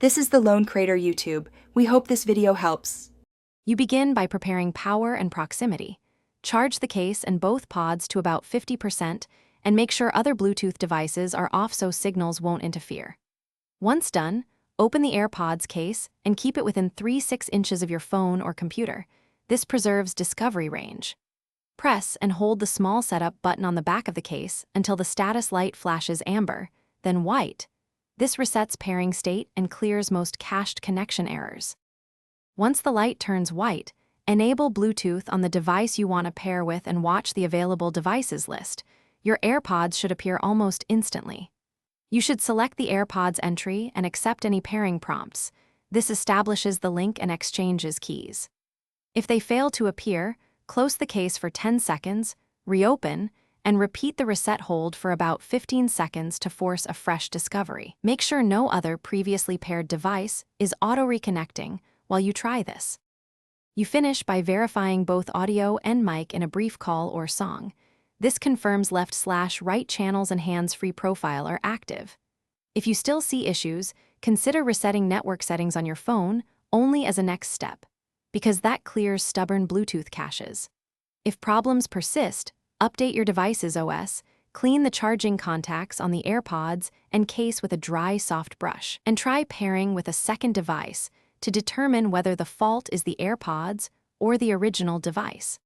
This is the Lone Crater YouTube. We hope this video helps. You begin by preparing power and proximity. Charge the case and both pods to about 50% and make sure other Bluetooth devices are off so signals won't interfere. Once done, open the Airpods case and keep it within 3-6 inches of your phone or computer. This preserves discovery range. Press and hold the small setup button on the back of the case until the status light flashes amber, then white. This resets pairing state and clears most cached connection errors. Once the light turns white, enable Bluetooth on the device you want to pair with and watch the available devices list. Your AirPods should appear almost instantly. You should select the AirPods entry and accept any pairing prompts. This establishes the link and exchanges keys. If they fail to appear, close the case for 10 seconds, reopen, and repeat the reset hold for about 15 seconds to force a fresh discovery. Make sure no other previously paired device is auto-reconnecting while you try this. You finish by verifying both audio and mic in a brief call or song. This confirms left/right channels and hands-free profile are active. If you still see issues, consider resetting network settings on your phone only as a next step, because that clears stubborn Bluetooth caches. If problems persist, update your device's OS, clean the charging contacts on the AirPods and case with a dry, soft brush, and try pairing with a second device to determine whether the fault is the AirPods or the original device.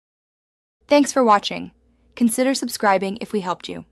Thanks for watching. Consider subscribing if we helped you.